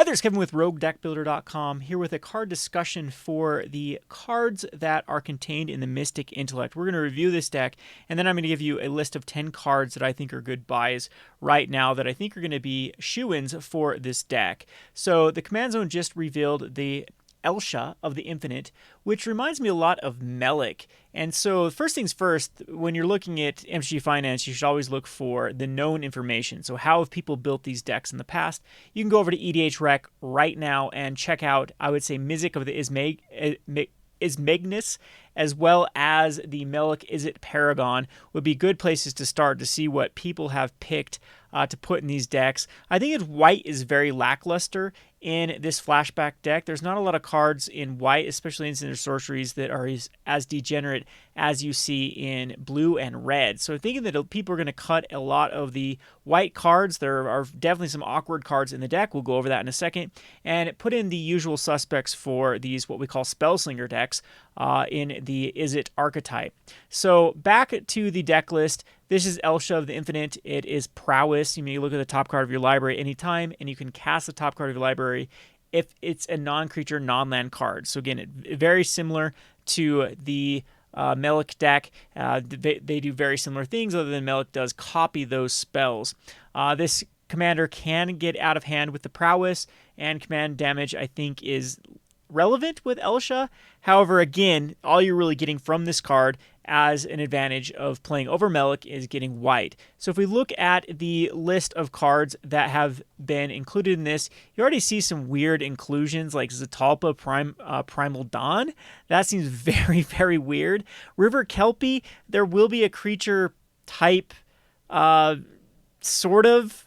Hi there, it's Kevin with RogueDeckBuilder.com here with a card discussion for the cards that are contained in the Mystic Intellect. We're going to review this deck, and then I'm going to give you a list of 10 cards that I think are good buys right now that I think are going to be shoo-ins for this deck. So the Command Zone just revealed the Elsha of the Infinite, which reminds me a lot of Melik. And so first things first, when you're looking at MTG Finance, you should always look for the known information. So how have people built these decks in the past? You can go over to EDH Rec right now and check out, I would say, Mizzet of the Ismagnus, as well as the Melik Izzet Paragon would be good places to start to see what people have picked to put in these decks. I think white is very lackluster in this flashback deck. There's not a lot of cards in white, especially in Cinder Sorceries, that are as degenerate as you see in blue and red. So thinking that people are going to cut a lot of the white cards. There are definitely some awkward cards in the deck. We'll go over that in a second. And put in the usual suspects for these, what we call Spellslinger decks in the Izzet archetype. So back to the deck list. This is Elsha of the Infinite. It is Prowess. You may look at the top card of your library anytime, and you can cast the top card of your library if it's a non-creature, non-land card. So again, very similar to the Melik deck. They do very similar things, other than Melik does copy those spells. This commander can get out of hand with the Prowess, and command damage, I think, is relevant with Elsha. However, again, all you're really getting from this card as an advantage of playing over Melik is getting white. So if we look at the list of cards that have been included in this, you already see some weird inclusions like Zetalpa Primal Dawn. That seems very, very weird. River Kelpie, there will be a creature type sort of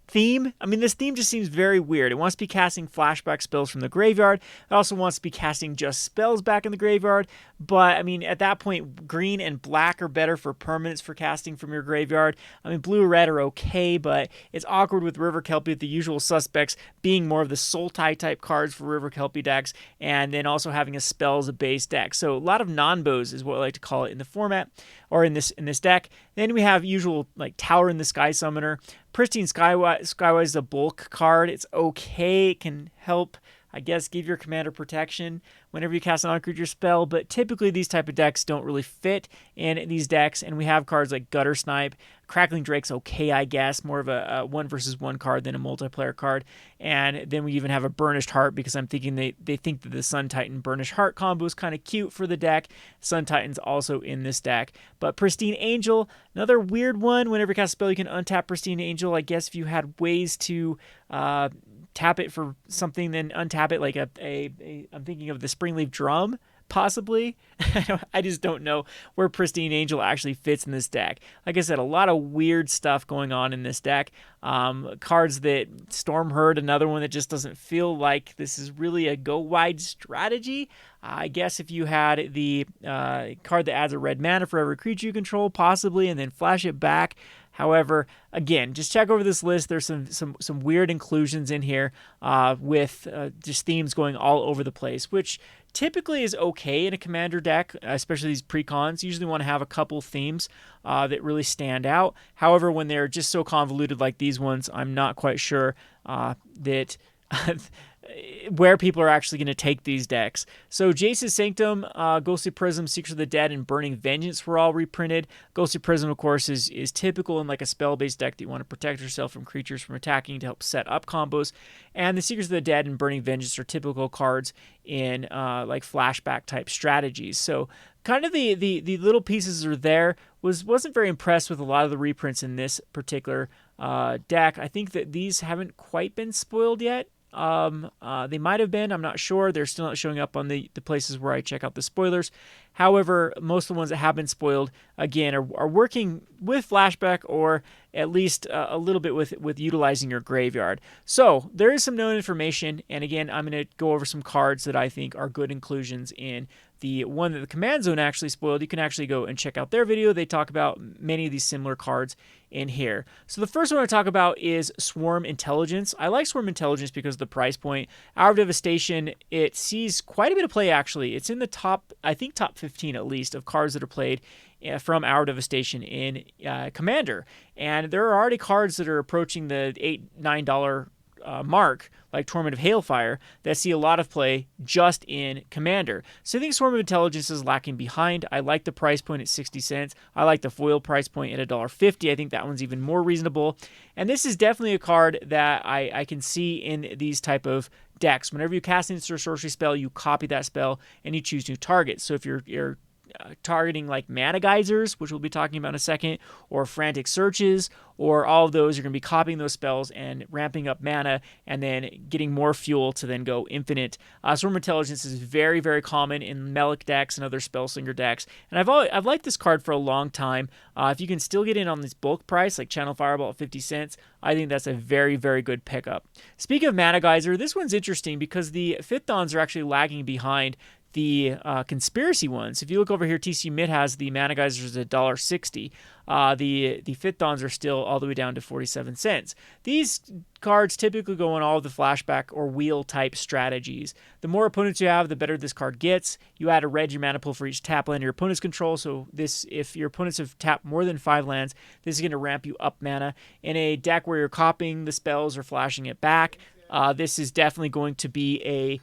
theme. I mean, this theme just seems very weird. It wants to be casting flashback spells from the graveyard. It also wants to be casting just spells back in the graveyard. But, I mean, at that point, green and black are better for permanents for casting from your graveyard. I mean, blue and red are okay, but it's awkward with River Kelpie, with the usual suspects being more of the Sultai type cards for River Kelpie decks, and then also having a spell as a base deck. So a lot of non-bows is what I like to call it in the format, or in this deck. Then we have usual like Tower in the Sky Summoner. Pristine Skywise is a bulk card. It's okay. It can help, I guess, give your commander protection whenever you cast a non-creature spell, but typically these type of decks don't really fit in these decks, and we have cards like Gutter Snipe. Crackling Drake's okay, I guess, more of a 1-versus-1 card than a multiplayer card, and then we even have a Burnished Heart, because I'm thinking they think that the Sun Titan Burnished Heart combo is kind of cute for the deck. Sun Titan's also in this deck, but Pristine Angel, another weird one. Whenever you cast a spell, you can untap Pristine Angel. I guess if you had ways to tap it for something, then untap it, like I'm thinking of the Springleaf Drum, possibly. I just don't know where Pristine Angel actually fits in this deck. Like I said, a lot of weird stuff going on in this deck. Cards that Stormherd, another one that just doesn't feel like this is really a go wide strategy. I guess if you had the card that adds a red mana for every creature you control, possibly, and then flash it back. However, again, just check over this list. There's some weird inclusions in here with just themes going all over the place, which typically is okay in a commander deck, especially these precons. Usually want to have a couple themes that really stand out. However, when they're just so convoluted like these ones, I'm not quite sure that where people are actually going to take these decks. So Jace's Sanctum, Ghostly Prism, Secrets of the Dead, and Burning Vengeance were all reprinted. Ghostly Prism, of course, is typical in like a spell-based deck that you want to protect yourself from creatures from attacking to help set up combos. And the Secrets of the Dead and Burning Vengeance are typical cards in like flashback type strategies. So kind of the little pieces are there. Wasn't very impressed with a lot of the reprints in this particular deck. I think that these haven't quite been spoiled yet. They might have been, I'm not sure. They're still not showing up on the places where I check out the spoilers. However, most of the ones that have been spoiled, again, are working with flashback, or at least a little bit with utilizing your graveyard. So there is some known information, and again, I'm going to go over some cards that I think are good inclusions in the one that the Command Zone actually spoiled. You can actually go and check out their video. They talk about many of these similar cards in here. So the first one I talk about is Swarm Intelligence. I like Swarm Intelligence because of the price point. Hour of Devastation, it sees quite a bit of play, actually. It's in the top, I think top 15 at least, of cards that are played from Hour of Devastation in Commander. And there are already cards that are approaching the $8-9 mark, like Torment of Hailfire, that see a lot of play just in Commander. So I think Swarm of Intelligence is lacking behind. I like the price point at 60 cents. I like the foil price point at $1.50. I think that one's even more reasonable. And this is definitely a card that I can see in these type of decks. Whenever you cast an instant or sorcery spell, you copy that spell and you choose new targets. So if you're targeting like mana geysers, which we'll be talking about in a second, or frantic searches, or all of those, you're going to be copying those spells and ramping up mana and then getting more fuel to then go infinite. Swarm Intelligence is very, very common in Melic decks and other Spellslinger decks, and I've liked this card for a long time. If you can still get in on this bulk price, like Channel Fireball at 50 cents, I think that's a very, very good pickup. Speaking of Mana Geyser, this one's interesting because the Fifthons are actually lagging behind the conspiracy ones. If you look over here, TC Mid has the Mana Geysers at $1.60. The Fifthons are still all the way down to 47 cents. These cards typically go on all of the flashback or wheel type strategies. The more opponents you have, the better this card gets. You add a red your mana pool for each tap land your opponents control. So this, if your opponents have tapped more than 5 lands, this is going to ramp you up mana. In a deck where you're copying the spells or flashing it back, this is definitely going to be a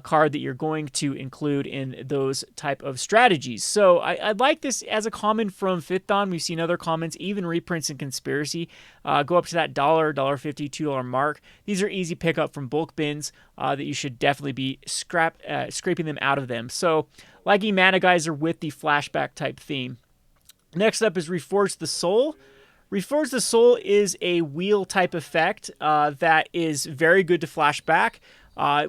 card that you're going to include in those type of strategies. So I like this as a common from Fifthon. We've seen other commons, even reprints in Conspiracy, go up to that $1.50, $2 mark. These are easy pickup from bulk bins that you should definitely be scraping them out of them. So liking Mana Geyser with the flashback type theme. Next up is Reforge the Soul. Reforge the Soul is a wheel type effect that is very good to flash back.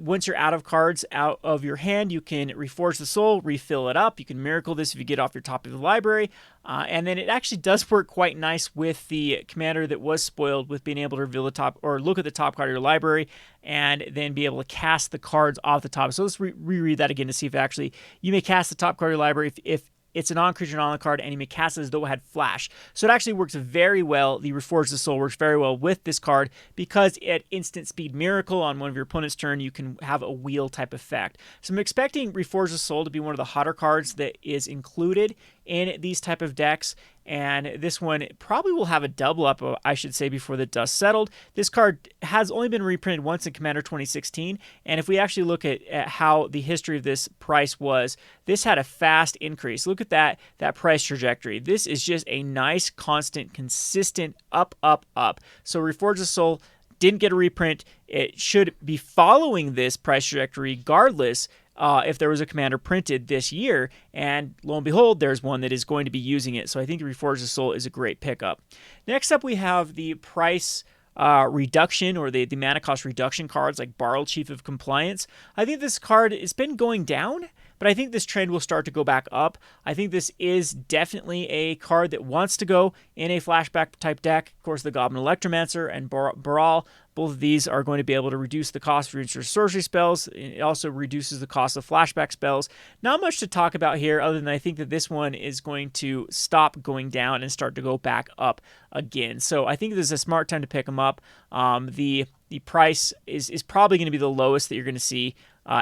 Once you're out of cards out of your hand, you can Reforge the Soul, refill it up. You can Miracle this if you get off your top of the library. And then it actually does work quite nice with the commander that was spoiled with being able to reveal the top or look at the top card of your library and then be able to cast the cards off the top. So let's reread that again to see if actually you may cast the top card of your library if it's a non-creature non-land card, and you may cast it as though it had flash. So it actually works very well. The Reforge the Soul works very well with this card because at instant speed miracle on one of your opponent's turn, you can have a wheel type effect. So I'm expecting Reforge the Soul to be one of the hotter cards that is included in these type of decks, and this one probably will have a double up, I should say, before the dust settled. This card has only been reprinted once in Commander 2016, and if we actually look at how the history of this price was, this had a fast increase. Look at that price trajectory. This is just a nice, constant, consistent up, up, up. So Reforge the Soul didn't get a reprint. It should be following this price trajectory regardless if there was a commander printed this year, and lo and behold, there's one that is going to be using it. So I think Reforge the Soul is a great pickup. Next up, we have the price reduction or the mana cost reduction cards like Borrowed Chief of Compliance. I think this card has been going down, but I think this trend will start to go back up. I think this is definitely a card that wants to go in a flashback type deck. Of course, the Goblin Electromancer and Baral, both of these are going to be able to reduce the cost for your sorcery spells. It also reduces the cost of flashback spells. Not much to talk about here other than I think that this one is going to stop going down and start to go back up again. So I think this is a smart time to pick them up. The price is probably going to be the lowest that you're going to see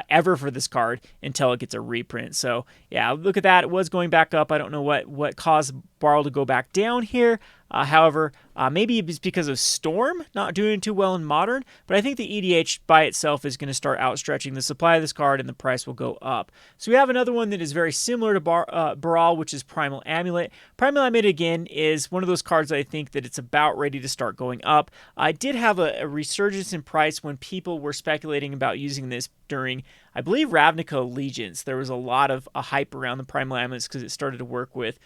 ever for this card until it gets a reprint. So yeah, look at that. It was going back up. I don't know what caused Barl to go back down here. However, maybe it's because of Storm not doing too well in Modern, but I think the EDH by itself is going to start outstretching the supply of this card and the price will go up. So we have another one that is very similar to Baral, which is Primal Amulet. Primal Amulet, again, is one of those cards that I think that it's about ready to start going up. I did have a resurgence in price when people were speculating about using this during, I believe, Ravnica Allegiance. There was a lot of hype around the Primal Amulets because it started to work with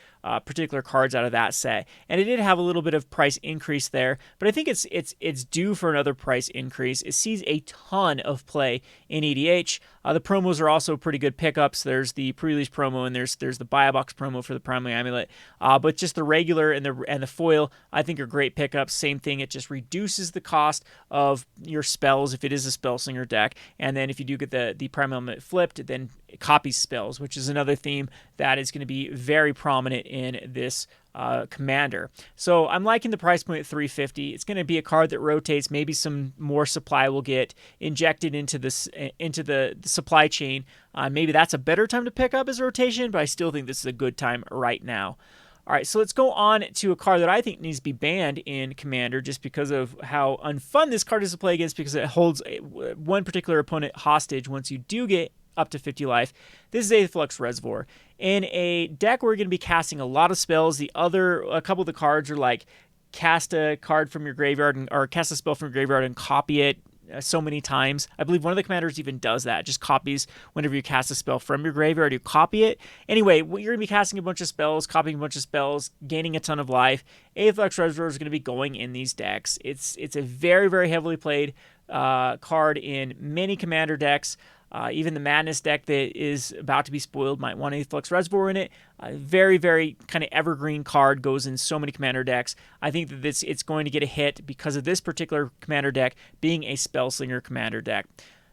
particular cards out of that set, and it did have a little bit of price increase there, but I think it's due for another price increase. It sees a ton of play in EDH. The promos are also pretty good pickups. There's the pre-release promo and there's the buy a box promo for the Primal Amulet, but just the regular and the foil I think are great pickups. Same thing, it just reduces the cost of your spells if it is a Spellslinger deck, and then if you do get the Primal Amulet flipped, then it copies spells, which is another theme that is going to be very prominent in this commander. So I'm liking the price point at $350. It's going to be a card that rotates. Maybe some more supply will get injected into the supply chain. Maybe that's a better time to pick up as a rotation, but I still think this is a good time right now. All right, so let's go on to a card that I think needs to be banned in Commander just because of how unfun this card is to play against, because it holds one particular opponent hostage once you do get up to 50 life. This is Aether Reservoir. In a deck where we're going to be casting a lot of spells, a couple of the cards are like cast a card from your graveyard or cast a spell from your graveyard and copy it so many times. I believe one of the commanders even does that, just copies whenever you cast a spell from your graveyard, you copy it. Anyway, you're going to be casting a bunch of spells, copying a bunch of spells, gaining a ton of life. Aether Reservoir is going to be going in these decks. It's a very, very heavily played card in many commander decks. Even the Madness deck that is about to be spoiled might want Aether Reservoir in it. Very, very kind of evergreen card, goes in so many commander decks. I think that it's going to get a hit because of this particular commander deck being a Spellslinger commander deck.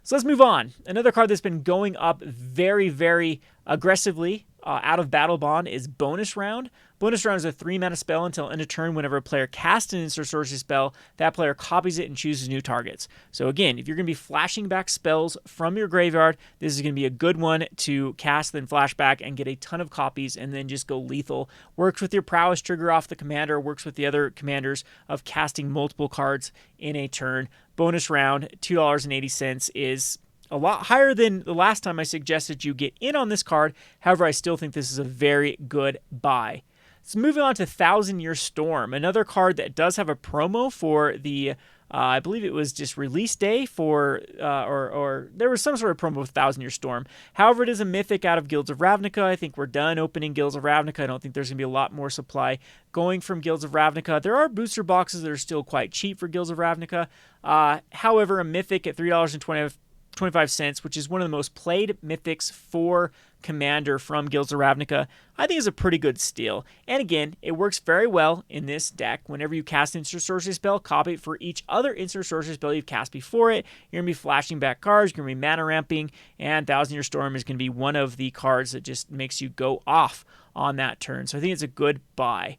So let's move on. Another card that's been going up very, very aggressively out of Battle Bond is Bonus Round. Bonus Round is a 3-mana spell until end of turn. Whenever a player casts an instant sorcery spell, that player copies it and chooses new targets. So again, if you're going to be flashing back spells from your graveyard, this is going to be a good one to cast, then flashback and get a ton of copies and then just go lethal. Works with your prowess trigger off the commander, works with the other commanders of casting multiple cards in a turn. Bonus Round, $2.80 is a lot higher than the last time I suggested you get in on this card. However, I still think this is a very good buy. So moving on to Thousand Year Storm, another card that does have a promo for the, I believe it was just release day for, or there was some sort of promo with Thousand Year Storm. However, it is a mythic out of Guilds of Ravnica. I think we're done opening Guilds of Ravnica. I don't think there's going to be a lot more supply going from Guilds of Ravnica. There are booster boxes that are still quite cheap for Guilds of Ravnica. However, a mythic at $3.25, which is one of the most played mythics for Commander from Guilds of Ravnica, I think is a pretty good steal. And again, it works very well in this deck. Whenever you cast an instant sorcery spell, copy it for each other instant sorcery spell you've cast before it. You're going to be flashing back cards, you're going to be mana ramping, and Thousand Year Storm is going to be one of the cards that just makes you go off on that turn. So I think it's a good buy.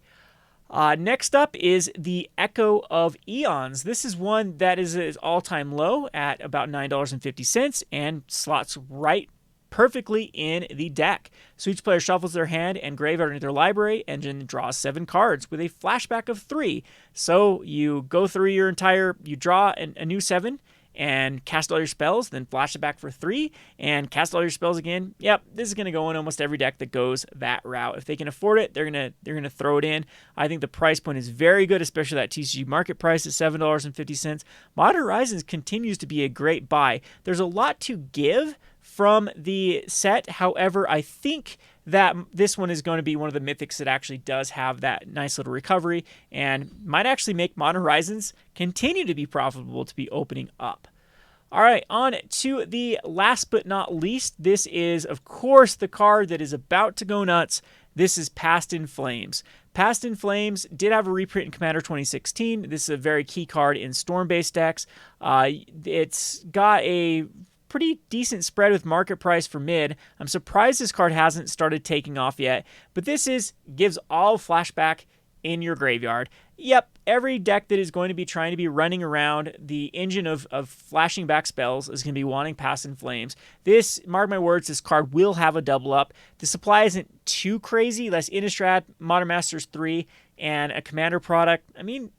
Next up is the Echo of Eons. This is one that is all-time low at about $9.50 and slots right perfectly in the deck. So each player shuffles their hand and graveyard into their library and then draws 7 cards with a flashback of 3. So you go through your you draw a new 7 and cast all your spells, then flash it back for 3 and cast all your spells again. Yep, this is going to go in almost every deck that goes that route. If they can afford it, they're going to throw it in. I think the price point is very good, especially that TCG market price at $7.50. Modern Horizons continues to be a great buy. There's a lot to give from the set. However, I think that this one is going to be one of the mythics that actually does have that nice little recovery and might actually make Modern Horizons continue to be profitable to be opening up. All right, on to the last but not least. This is, of course, the card that is about to go nuts. This is Past in Flames. Past in Flames did have a reprint in Commander 2016. This is a very key card in Storm-based decks. It's got a pretty decent spread with market price for mid. I'm surprised this card hasn't started taking off yet, but this gives all flashback in your graveyard. Yep, every deck that is going to be trying to be running around the engine of flashing back spells is going to be wanting Past in Flames. This, mark my words, this card will have a double up. The supply isn't too crazy. Less Innistrad, Modern Masters 3, and a Commander product. I mean,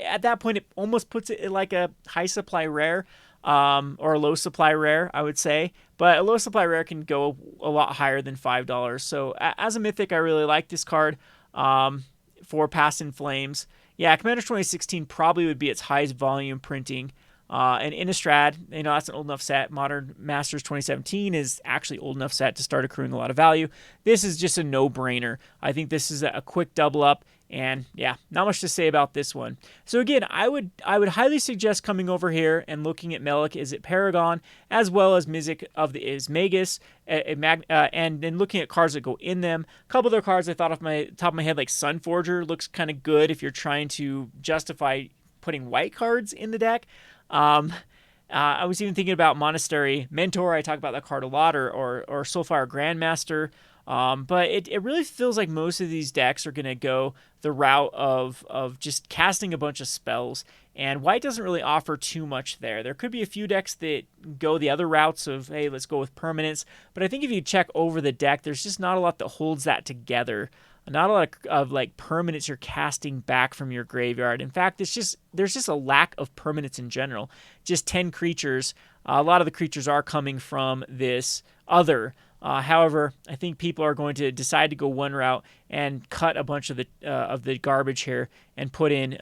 at that point, it almost puts it like a high supply rare. Or a low supply rare, I would say. But a low supply rare can go a lot higher than $5. So as a mythic, I really like this card for Past in Flames. Yeah, Commander 2016 probably would be its highest volume printing. And Innistrad, that's an old enough set. Modern Masters 2017 is actually old enough set to start accruing a lot of value. This is just a no-brainer. I think this is a quick double up. And yeah, not much to say about this one. So again, I would highly suggest coming over here and looking at Melik Izzet Paragon, as well as Mizzet of the Ismagus, and then looking at cards that go in them. A couple other cards I thought off my top of my head, like Sunforger, looks kind of good if you're trying to justify putting white cards in the deck. I was even thinking about Monastery Mentor. I talk about that card a lot, or Soulfire Grandmaster. But it really feels like most of these decks are going to go the route of just casting a bunch of spells, and white doesn't really offer too much there. There could be a few decks that go the other routes of, hey, let's go with permanence, but I think if you check over the deck, there's just not a lot that holds that together. not a lot of like permanents you're casting back from your graveyard. In fact, there's just a lack of permanents in general. Just 10 creatures. A lot of the creatures are coming from this other. However, I think people are going to decide to go one route and cut a bunch of the garbage here and put in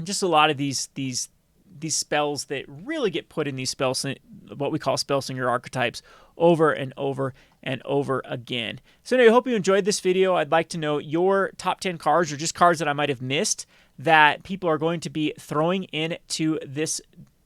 just a lot of these spells that really get put in these spells, what we call spell singer archetypes, over and over and over again. So anyway, I hope you enjoyed this video. I'd like to know your top 10 cards, or just cards that I might have missed that people are going to be throwing into this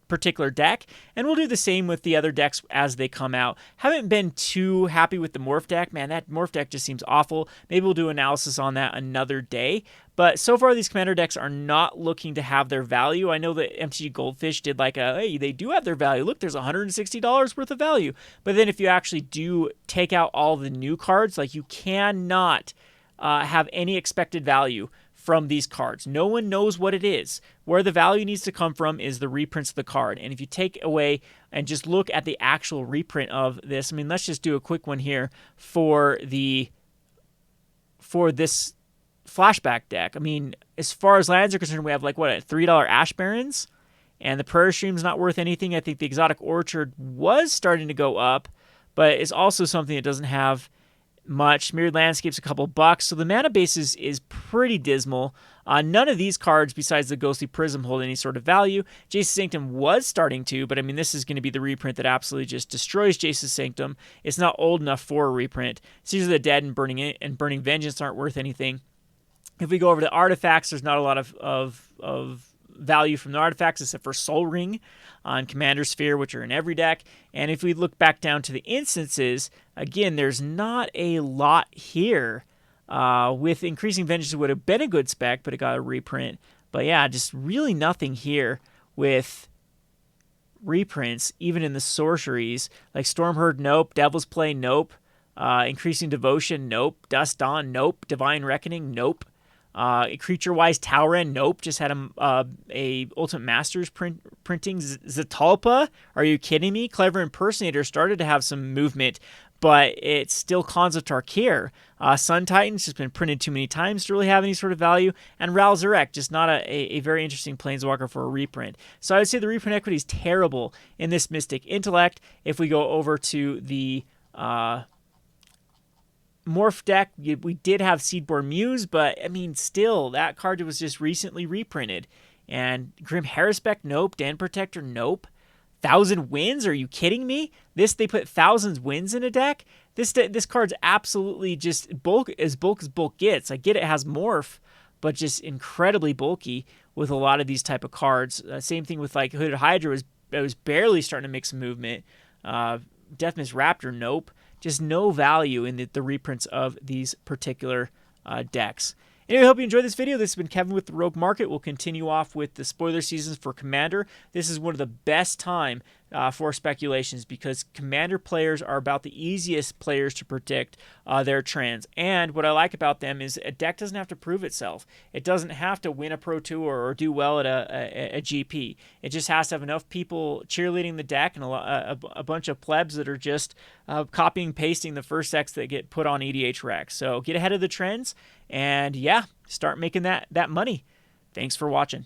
particular deck, and we'll do the same with the other decks as they come out. Haven't been too happy with the Morph deck. Man, that Morph deck just seems awful. Maybe we'll do analysis on that another day. But so far, these Commander decks are not looking to have their value. I know that MTG Goldfish did like hey, they do have their value. Look, there's $160 worth of value. But then if you actually do take out all the new cards, like you cannot have any expected value from these cards. No one knows what it is. Where the value needs to come from is the reprints of the card. And if you take away and just look at the actual reprint of this, I mean, let's just do a quick one here for this Flashback deck. I mean, as far as lands are concerned, we have like what, $3 Ash Barrens, and the Prairie Stream's not worth anything. I think the Exotic Orchard was starting to go up, but it's also something that doesn't have much. Mirrored Landscape's a couple bucks, so the mana base is pretty dismal. None of these cards, besides the Ghostly Prism, hold any sort of value. Jace's Sanctum was starting to, but I mean, this is going to be the reprint that absolutely just destroys Jace's Sanctum. It's not old enough for a reprint. Seas of the Dead and Burning Vengeance aren't worth anything. If we go over to artifacts, there's not a lot of value from the artifacts except for Soul Ring on Commander Sphere, which are in every deck. And if we look back down to the instances, again, there's not a lot here. With Increasing Vengeance, it would have been a good spec, but it got a reprint. But yeah, just really nothing here with reprints, even in the sorceries. Like Stormherd, nope. Devil's Play, nope. Increasing Devotion, nope. Dust Dawn, nope. Divine Reckoning, nope. Creature-wise, Tauren, nope. Just had a Ultimate Masters printing. Zatalpa, are you kidding me? Clever Impersonator started to have some movement, but it's still Khans of Tarkir. Sun Titan's just been printed too many times to really have any sort of value. And Ral Zarek, just not a very interesting Planeswalker for a reprint. So I would say the reprint equity is terrible in this Mystic Intellect. If we go over to the Morph deck, we did have Seedborn Muse, but I mean, still, that card was just recently reprinted. And Grim Harrisbeck, nope. Dan Protector, nope. 1,000 Winds, are you kidding me? They put 1,000 Winds in a deck? This card's absolutely just bulk as bulk gets. I get it has Morph, but just incredibly bulky with a lot of these type of cards. Same thing with like Hooded Hydra, was barely starting to make some movement. Deathmist Raptor, nope. Just no value in the reprints of these particular decks. Anyway, I hope you enjoyed this video. This has been Kevin with the Rogue Market. We'll continue off with the spoiler seasons for Commander. This is one of the best time for speculations because Commander players are about the easiest players to predict their trends. And what I like about them is a deck doesn't have to prove itself. It doesn't have to win a Pro Tour or do well at a GP. It just has to have enough people cheerleading the deck and a bunch of plebs that are just copying and pasting the first decks that get put on EDH Rec. So get ahead of the trends and yeah, start making that money. Thanks for watching.